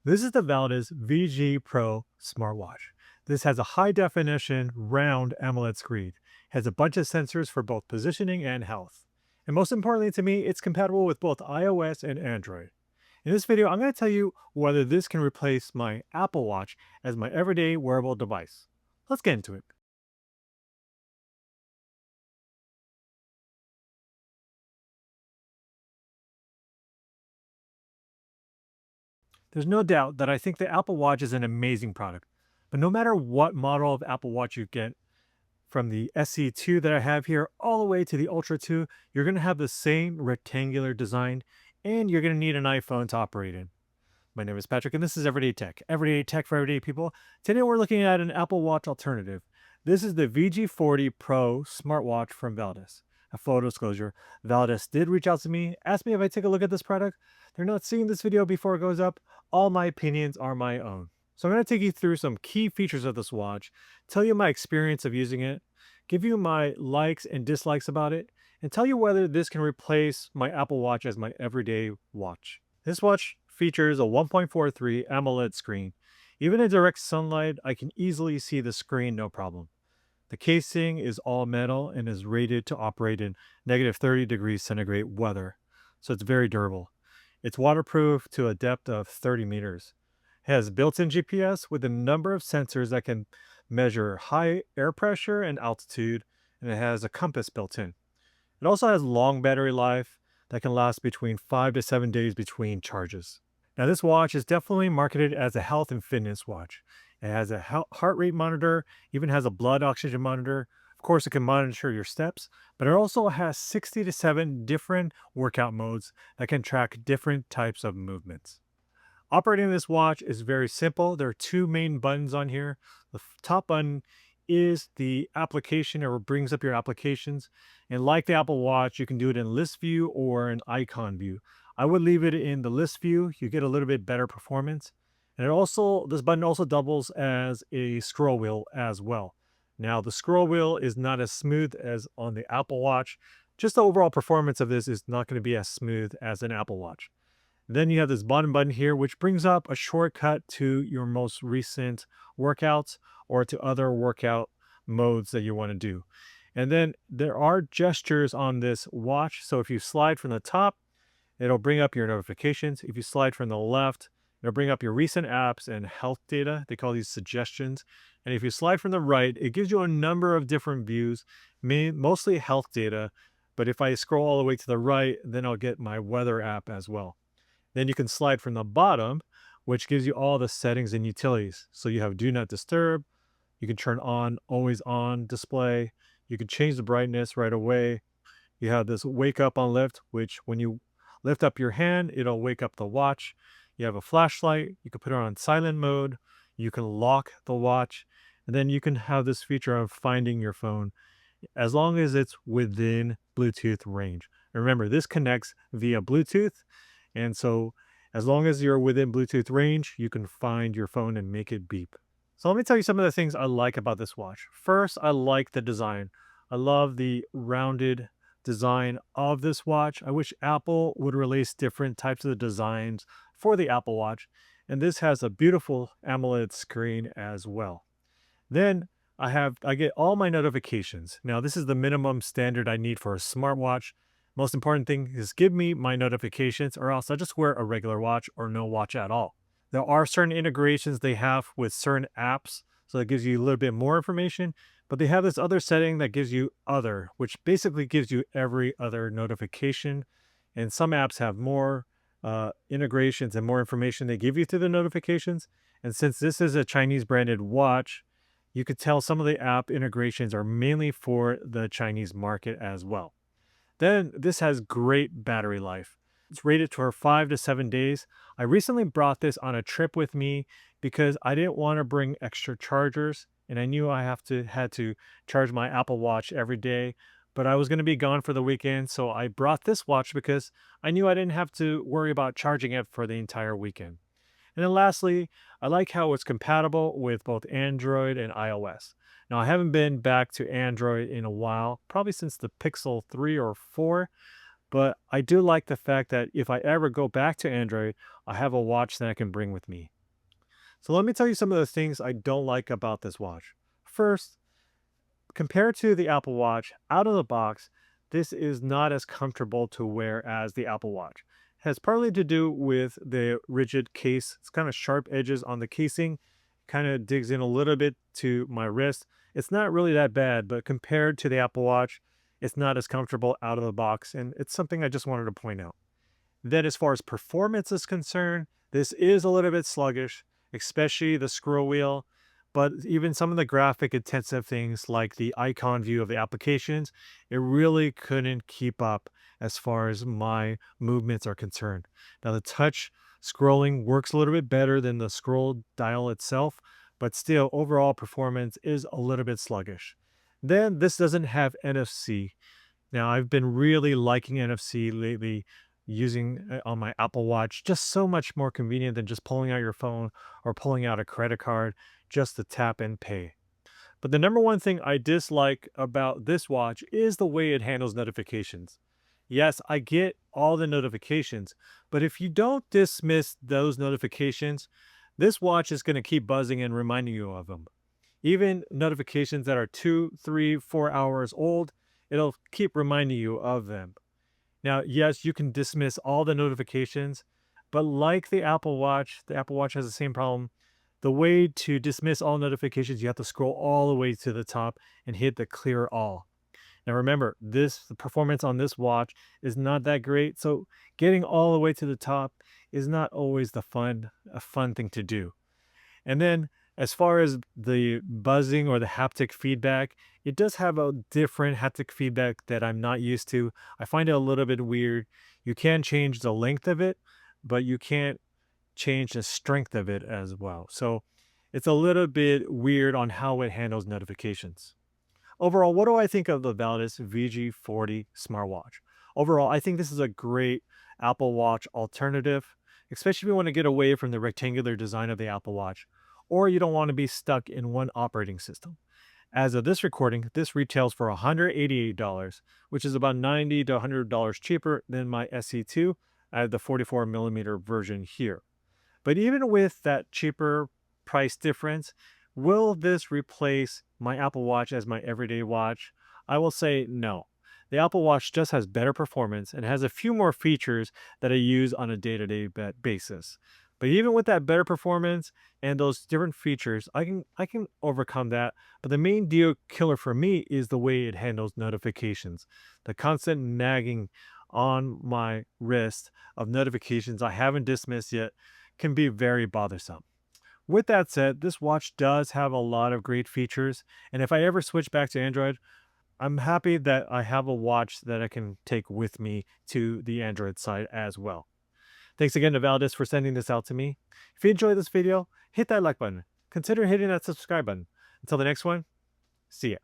This is the Valdus VG Pro smartwatch. This has a high definition round AMOLED screen, has a bunch of sensors for both positioning and health. And most importantly to me, it's compatible with both iOS and Android. In this video, I'm going to tell you whether this can replace my Apple Watch as my everyday wearable device. Let's get into it. There's no doubt that I think the Apple Watch is an amazing product. But no matter what model of Apple Watch you get, from the SE2 that I have here all the way to the Ultra 2, you're going to have the same rectangular design and you're going to need an iPhone to operate in. My name is Patrick and this is Everyday Tech for Everyday People. Today we're looking at an Apple Watch alternative. This is the VG40 Pro smartwatch from Valdus. A full disclosure, Valdus did reach out to me, asked me if I take a look at this product. They're not seeing this video before it goes up. All my opinions are my own. So I'm going to take you through some key features of this watch, tell you my experience of using it, give you my likes and dislikes about it, and tell you whether this can replace my Apple Watch as my everyday watch. This watch features a 1.43 AMOLED screen. Even in direct sunlight, I can easily see the screen no problem. The casing is all metal and is rated to operate in negative 30 degrees centigrade weather, so it's very durable. It's waterproof to a depth of 30 meters. It has built-in GPS with a number of sensors that can measure high air pressure and altitude, and it has a compass built in. It also has long battery life that can last between 5 to 7 days between charges. Now, this watch is definitely marketed as a health and fitness watch. It has a heart rate monitor, even has a blood oxygen monitor. Of course, it can monitor your steps, but it also has 60 to 7 different workout modes that can track different types of movements. Operating this watch is very simple. There are two main buttons on here. The top button is the application or brings up your applications. And like the Apple Watch, you can do it in list view or an icon view. I would leave it in the list view. You get a little bit better performance. And this button also doubles as a scroll wheel as well. Now, the scroll wheel is not as smooth as on the Apple Watch. Just the overall performance of this is not going to be as smooth as an Apple Watch. Then you have this bottom button here, which brings up a shortcut to your most recent workouts or to other workout modes that you want to do. And then there are gestures on this watch. So if you slide from the top, it'll bring up your notifications. If you slide from the left, it'll bring up your recent apps and health data. They call these suggestions. And if you slide from the right, it gives you a number of different views, mostly health data. But if I scroll all the way to the right, then I'll get my weather app as well. Then you can slide from the bottom, which gives you all the settings and utilities. So you have do not disturb. You can turn on always on display. You can change the brightness right away. You have this wake up on lift, which when you lift up your hand, it'll wake up the watch. You have a flashlight. You can put it on silent mode. You can lock the watch. And then you can have this feature of finding your phone as long as it's within Bluetooth range. And remember, this connects via Bluetooth. And so as long as you're within Bluetooth range, you can find your phone and make it beep. So let me tell you some of the things I like about this watch. First, I like the design. I love the rounded design of this watch. I wish Apple would release different types of the designs for the Apple Watch. And this has a beautiful AMOLED screen as well. Then I get all my notifications. Now, this is the minimum standard I need for a smartwatch. Most important thing is give me my notifications or else I just wear a regular watch or no watch at all. There are certain integrations they have with certain apps, so that gives you a little bit more information, but they have this other setting that gives you other, which basically gives you every other notification. And some apps have more integrations and more information they give you through the notifications. And since this is a Chinese branded watch, you could tell some of the app integrations are mainly for the Chinese market as well. Then this has great battery life. It's rated for 5 to 7 days. I recently brought this on a trip with me because I didn't want to bring extra chargers and I knew I had to charge my Apple Watch every day, but I was going to be gone for the weekend, so I brought this watch because I knew I didn't have to worry about charging it for the entire weekend. And then lastly, I like how it's compatible with both Android and iOS. Now, I haven't been back to Android in a while, probably since the Pixel 3 or 4, But I do like the fact that if I ever go back to Android, I have a watch that I can bring with me. So let me tell you some of the things I don't like about this watch. First, compared to the Apple Watch, out of the box, this is not as comfortable to wear as the Apple Watch. It has partly to do with the rigid case. It's kind of sharp edges on the casing, kind of digs in a little bit to my wrist. It's not really that bad, but compared to the Apple Watch, it's not as comfortable out of the box, and it's something I just wanted to point out. Then, as far as performance is concerned, this is a little bit sluggish, especially the scroll wheel. But even some of the graphic intensive things like the icon view of the applications, it really couldn't keep up as far as my movements are concerned. Now, the touch scrolling works a little bit better than the scroll dial itself, but still, overall performance is a little bit sluggish. Then, this doesn't have NFC. Now, I've been really liking NFC lately, using on my Apple Watch, just so much more convenient than just pulling out your phone or pulling out a credit card just to tap and pay. But the number one thing I dislike about this watch is the way it handles notifications. Yes, I get all the notifications, but if you don't dismiss those notifications, this watch is going to keep buzzing and reminding you of them. Even notifications that are 2, 3, 4 hours old, it'll keep reminding you of them. Now, yes, you can dismiss all the notifications, but like the Apple Watch has the same problem. The way to dismiss all notifications, you have to scroll all the way to the top and hit the clear all. Now remember, the performance on this watch is not that great, so getting all the way to the top is not always a fun thing to do. And then as far as the buzzing or the haptic feedback, it does have a different haptic feedback that I'm not used to. I find it a little bit weird. You can change the length of it, but you can't change the strength of it as well. So it's a little bit weird on how it handles notifications. Overall, what do I think of the Valdus VG40 smartwatch? Overall, I think this is a great Apple Watch alternative, especially if you want to get away from the rectangular design of the Apple Watch, or you don't want to be stuck in one operating system. As of this recording, this retails for $188, which is about $90 to $100 cheaper than my SE2. I have the 44 millimeter version here. But even with that cheaper price difference, will this replace my Apple Watch as my everyday watch? I will say no. The Apple Watch just has better performance and has a few more features that I use on a day-to-day basis. But even with that better performance and those different features, I can overcome that. But the main deal killer for me is the way it handles notifications. The constant nagging on my wrist of notifications I haven't dismissed yet can be very bothersome. With that said, this watch does have a lot of great features, and if I ever switch back to Android, I'm happy that I have a watch that I can take with me to the Android side as well. Thanks again to Valdis for sending this out to me. If you enjoyed this video, hit that like button. Consider hitting that subscribe button. Until the next one, see ya.